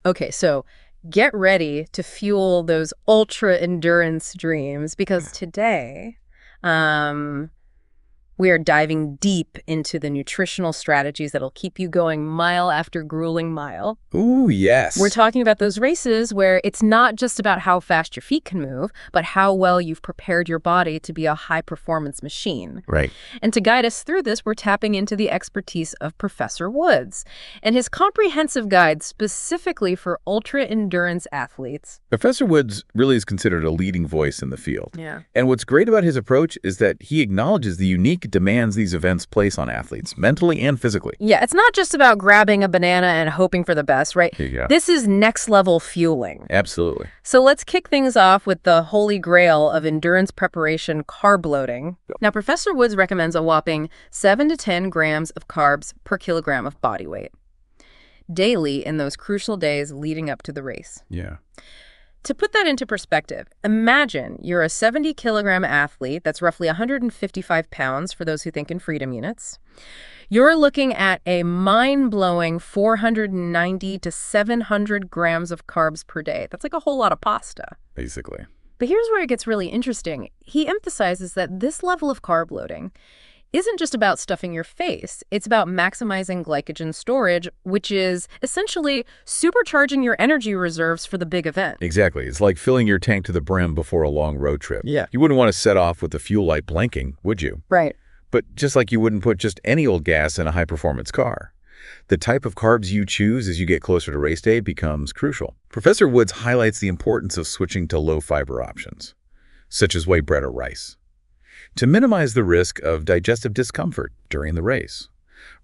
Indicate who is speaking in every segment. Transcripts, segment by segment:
Speaker 1: Okay, so get ready to fuel those ultra endurance dreams because today, um, we are diving deep into the nutritional strategies that'll keep you going mile after grueling mile.
Speaker 2: Ooh, yes.
Speaker 1: We're talking about those races where it's not just about how fast your feet can move, but how well you've prepared your body to be a high-performance machine.
Speaker 2: Right.
Speaker 1: And to guide us through this, we're tapping into the expertise of Professor Woods and his comprehensive guide specifically for ultra-endurance athletes.
Speaker 2: Professor Woods really is considered a leading voice in the field.
Speaker 1: Yeah.
Speaker 2: And what's great about his approach is that he acknowledges the unique demands these events place on athletes, mentally and physically.
Speaker 1: Yeah, it's not just about grabbing a banana and hoping for the best, right?
Speaker 2: Here you go.
Speaker 1: This is next-level fueling.
Speaker 2: Absolutely.
Speaker 1: So let's kick things off with the holy grail of endurance preparation, carb loading.
Speaker 2: Yep.
Speaker 1: Now, Professor Woods recommends a whopping 7 to 10 grams of carbs per kilogram of body weight daily in those crucial days leading up to the race.
Speaker 2: Yeah.
Speaker 1: To put that into perspective, imagine you're a 70-kilogram athlete, that's roughly 155 pounds for those who think in freedom units. You're looking at a mind-blowing 490 to 700 grams of carbs per day. That's like a whole lot of pasta.
Speaker 2: Basically.
Speaker 1: But here's where it gets really interesting. He emphasizes that this level of carb loading isn't just about stuffing your face. It's about maximizing glycogen storage, which is essentially supercharging your energy reserves for the big event.
Speaker 2: Exactly. It's like filling your tank to the brim before a long road trip.
Speaker 1: Yeah.
Speaker 2: You wouldn't want to set off with the fuel light blinking, would you?
Speaker 1: Right.
Speaker 2: But just like you wouldn't put just any old gas in a high-performance car. The type of carbs you choose as you get closer to race day becomes crucial. Professor Woods highlights the importance of switching to low-fiber options, such as white bread or rice, to minimize the risk of digestive discomfort during the race.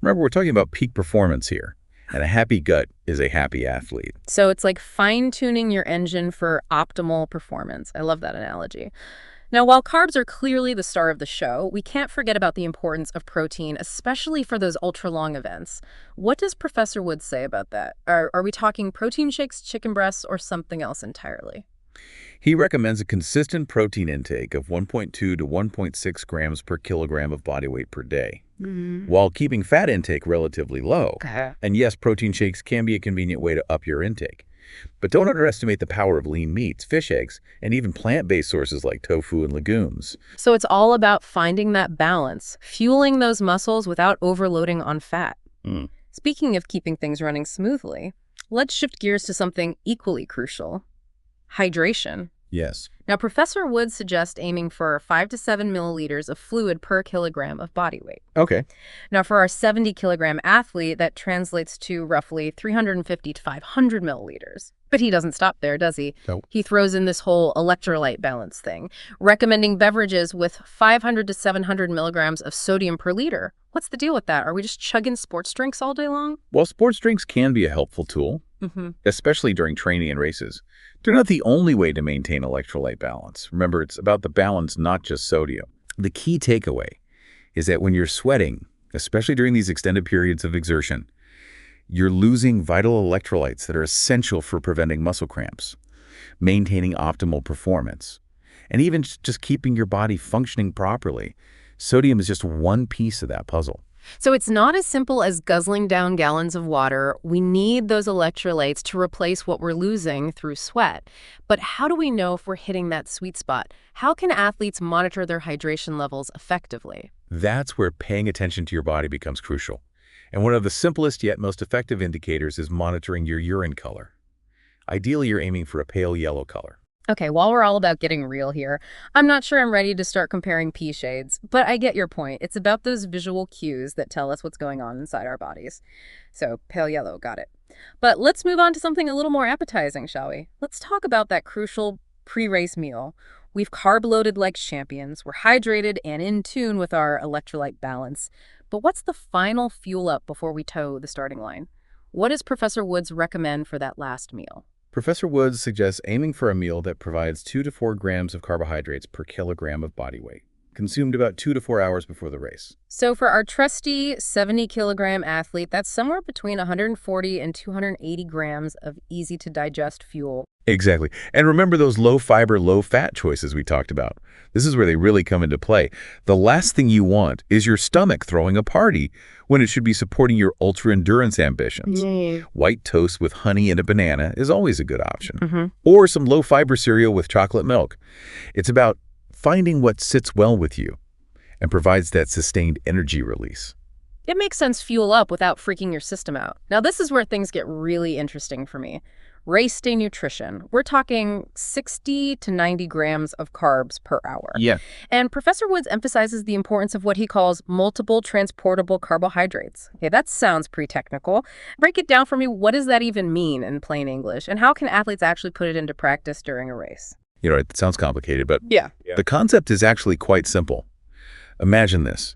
Speaker 2: Remember, we're talking about peak performance here, and a happy gut is a happy athlete.
Speaker 1: So it's like fine-tuning your engine for optimal performance. I love that analogy. Now, while carbs are clearly the star of the show, we can't forget about the importance of protein, especially for those ultra-long events. What does Professor Woods say about that? Are we talking protein shakes, chicken breasts, or something else entirely?
Speaker 2: He recommends a consistent protein intake of 1.2 to 1.6 grams per kilogram of body weight per day, while keeping fat intake relatively low.
Speaker 1: Okay.
Speaker 2: And yes, protein shakes can be a convenient way to up your intake. But don't underestimate the power of lean meats, fish eggs, and even plant-based sources like tofu and legumes.
Speaker 1: So it's all about finding that balance, fueling those muscles without overloading on fat. Speaking of keeping things running smoothly, let's shift gears to something equally crucial: hydration.
Speaker 2: Yes.
Speaker 1: Now, Professor Woods suggests aiming for 5 to 7 milliliters of fluid per kilogram of body weight.
Speaker 2: Okay.
Speaker 1: Now, for our 70-kilogram athlete, that translates to roughly 350 to 500 milliliters. But he doesn't stop there, does he?
Speaker 2: Nope.
Speaker 1: He throws in this whole electrolyte balance thing, recommending beverages with 500 to 700 milligrams of sodium per liter. What's the deal with that? Are we just chugging sports drinks all day long?
Speaker 2: Well, sports drinks can be a helpful tool, especially during training and races. They're not the only way to maintain electrolyte balance. Remember, it's about the balance, not just sodium. The key takeaway is that when you're sweating, especially during these extended periods of exertion, you're losing vital electrolytes that are essential for preventing muscle cramps, maintaining optimal performance, and even just keeping your body functioning properly. Sodium is just one piece of that puzzle.
Speaker 1: So it's not as simple as guzzling down gallons of water. We need those electrolytes to replace what we're losing through sweat. But how do we know if we're hitting that sweet spot? How can athletes monitor their hydration levels effectively?
Speaker 2: That's where paying attention to your body becomes crucial. And one of the simplest yet most effective indicators is monitoring your urine color. Ideally, you're aiming for a pale yellow color.
Speaker 1: Okay, while we're all about getting real here, I'm not sure I'm ready to start comparing pee shades, but I get your point. It's about those visual cues that tell us what's going on inside our bodies. So, pale yellow, got it. But let's move on to something a little more appetizing, shall we? Let's talk about that crucial pre-race meal. We've carb-loaded like champions, we're hydrated and in tune with our electrolyte balance. But what's the final fuel up before we toe the starting line? What does Professor Woods recommend for that last meal?
Speaker 2: Professor Woods suggests aiming for a meal that provides 2 to 4 grams of carbohydrates per kilogram of body weight. consumed about 2 to 4 hours before the race.
Speaker 1: So for our trusty 70-kilogram athlete, that's somewhere between 140 and 280 grams of easy-to-digest fuel.
Speaker 2: Exactly. And remember those low-fiber, low-fat choices we talked about. This is where they really come into play. The last thing you want is your stomach throwing a party when it should be supporting your ultra-endurance ambitions. White toast with honey and a banana is always a good option. Or some low-fiber cereal with chocolate milk. It's about finding what sits well with you and provides that sustained energy release.
Speaker 1: It makes sense fuel up without freaking your system out. Now, this is where things get really interesting for me. Race day nutrition. We're talking 60 to 90 grams of carbs per hour.
Speaker 2: Yeah.
Speaker 1: And Professor Woods emphasizes the importance of what he calls multiple transportable carbohydrates. Okay, that sounds pretty technical. Break it down for me. What does that even mean in plain English? And how can athletes actually put it into practice during a race?
Speaker 2: You know, it sounds complicated, but
Speaker 1: Yeah.
Speaker 2: the concept is actually quite simple. Imagine this.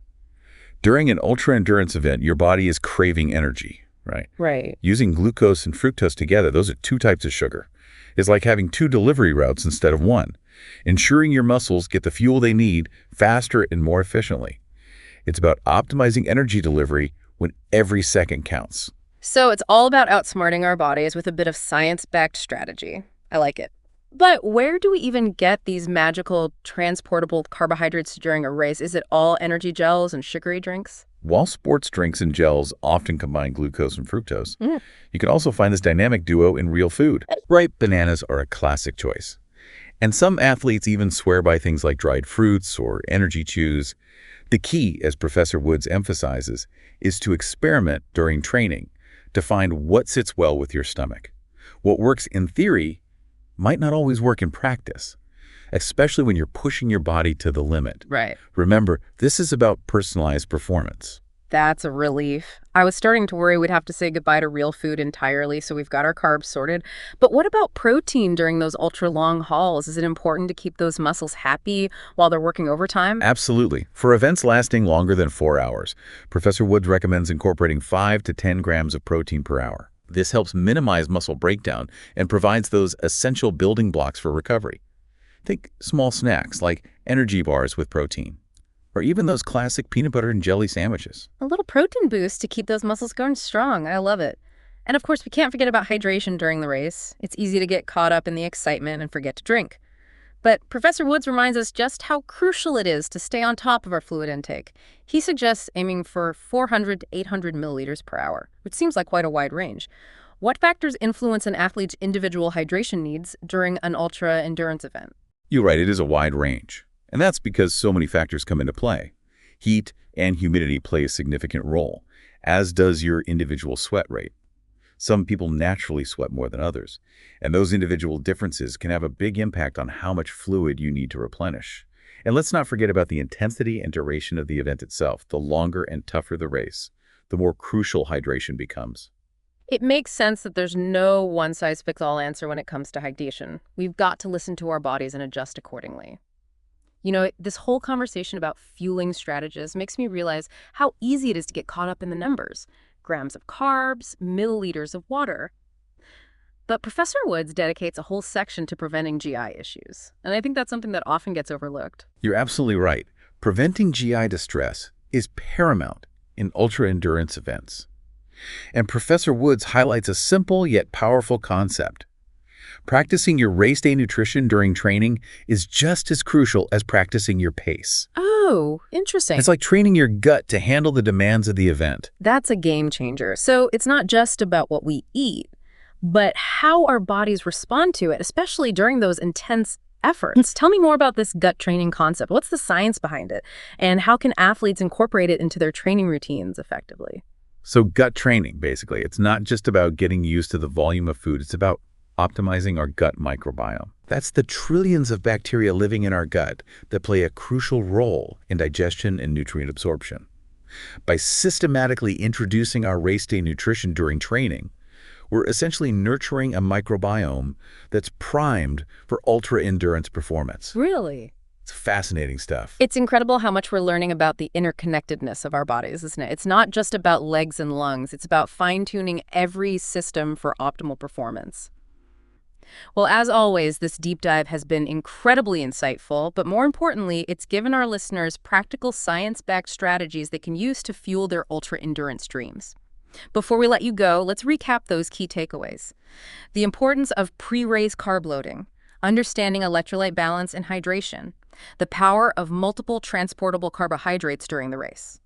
Speaker 2: During an ultra-endurance event, your body is craving energy, right?
Speaker 1: Right.
Speaker 2: Using glucose and fructose together, those are two types of sugar. It's like having two delivery routes instead of one, ensuring your muscles get the fuel they need faster and more efficiently. It's about optimizing energy delivery when every second counts.
Speaker 1: So it's all about outsmarting our bodies with a bit of science-backed strategy. I like it. But where do we even get these magical transportable carbohydrates during a race? Is it all energy gels and sugary drinks?
Speaker 2: While sports drinks and gels often combine glucose and fructose, you can also find this dynamic duo in real food. Ripe bananas are a classic choice. And some athletes even swear by things like dried fruits or energy chews. The key, as Professor Woods emphasizes, is to experiment during training to find what sits well with your stomach. What works in theory might not always work in practice, especially when you're pushing your body to the limit.
Speaker 1: Right.
Speaker 2: Remember, this is about personalized performance.
Speaker 1: That's a relief. I was starting to worry we'd have to say goodbye to real food entirely, so we've got our carbs sorted. But what about protein during those ultra-long hauls? Is it important to keep those muscles happy while they're working overtime?
Speaker 2: Absolutely. For events lasting longer than 4 hours, Professor Woods recommends incorporating 5 to 10 grams of protein per hour. This helps minimize muscle breakdown and provides those essential building blocks for recovery. Think small snacks like energy bars with protein, or even those classic peanut butter and jelly sandwiches.
Speaker 1: A little protein boost to keep those muscles going strong. I love it. And of course, we can't forget about hydration during the race. It's easy to get caught up in the excitement and forget to drink. But Professor Woods reminds us just how crucial it is to stay on top of our fluid intake. He suggests aiming for 400 to 800 milliliters per hour, which seems like quite a wide range. What factors influence an athlete's individual hydration needs during an ultra-endurance event?
Speaker 2: You're right, it is a wide range. And that's because so many factors come into play. Heat and humidity play a significant role, as does your individual sweat rate. Some people naturally sweat more than others, and those individual differences can have a big impact on how much fluid you need to replenish. And let's not forget about the intensity and duration of the event itself. The longer and tougher the race, the more crucial hydration becomes.
Speaker 1: It makes sense that there's no one-size-fits-all answer when it comes to hydration. We've got to listen to our bodies and adjust accordingly. You know, this whole conversation about fueling strategies makes me realize how easy it is to get caught up in the numbers. Grams of carbs, milliliters of water. But Professor Woods dedicates a whole section to preventing GI issues. And I think that's something that often gets overlooked.
Speaker 2: You're absolutely right. Preventing GI distress is paramount in ultra-endurance events. And Professor Woods highlights a simple yet powerful concept. Practicing your race day nutrition during training is just as crucial as practicing your pace.
Speaker 1: Oh, interesting.
Speaker 2: It's like training your gut to handle the demands of the event.
Speaker 1: That's a game changer. So it's not just about what we eat, but how our bodies respond to it, especially during those intense efforts. Tell me more about this gut training concept. What's the science behind it? And how can athletes incorporate it into their training routines effectively?
Speaker 2: So gut training, basically, it's not just about getting used to the volume of food. It's about optimizing our gut microbiome. That's the trillions of bacteria living in our gut that play a crucial role in digestion and nutrient absorption. By systematically introducing our race day nutrition during training, we're essentially nurturing a microbiome that's primed for ultra-endurance performance.
Speaker 1: Really?
Speaker 2: It's fascinating stuff.
Speaker 1: It's incredible how much we're learning about the interconnectedness of our bodies, isn't it? It's not just about legs and lungs. It's about fine-tuning every system for optimal performance. Well, as always, this deep dive has been incredibly insightful, but more importantly, it's given our listeners practical science-backed strategies they can use to fuel their ultra-endurance dreams. Before we let you go, let's recap those key takeaways. The importance of pre-race carb loading, understanding electrolyte balance and hydration, the power of multiple transportable carbohydrates during the race,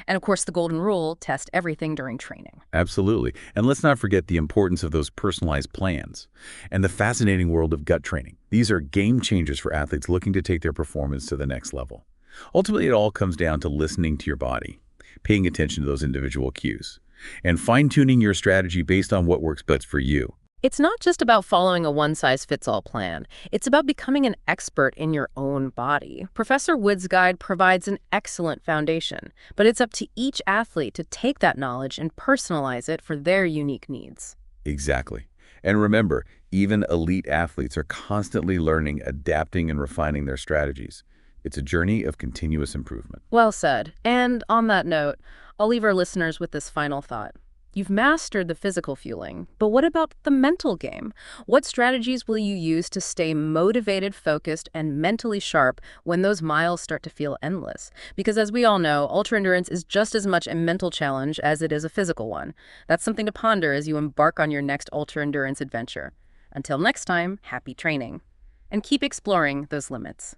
Speaker 1: and of course the golden rule, test everything during training.
Speaker 2: Absolutely. And let's not forget the importance of those personalized plans and the fascinating world of gut training. These are game changers for athletes looking to take their performance to the next level. Ultimately, it all comes down to listening to your body, paying attention to those individual cues, and fine-tuning your strategy based on what works best for you.
Speaker 1: It's not just about following a one-size-fits-all plan. It's about becoming an expert in your own body. Professor Wood's guide provides an excellent foundation, but it's up to each athlete to take that knowledge and personalize it for their unique needs.
Speaker 2: Exactly. And remember, even elite athletes are constantly learning, adapting, and refining their strategies. It's a journey of continuous improvement.
Speaker 1: Well said. And on that note, I'll leave our listeners with this final thought. You've mastered the physical fueling, but what about the mental game? What strategies will you use to stay motivated, focused, and mentally sharp when those miles start to feel endless? Because as we all know, ultra-endurance is just as much a mental challenge as it is a physical one. That's something to ponder as you embark on your next ultra-endurance adventure. Until next time, happy training. And keep exploring those limits.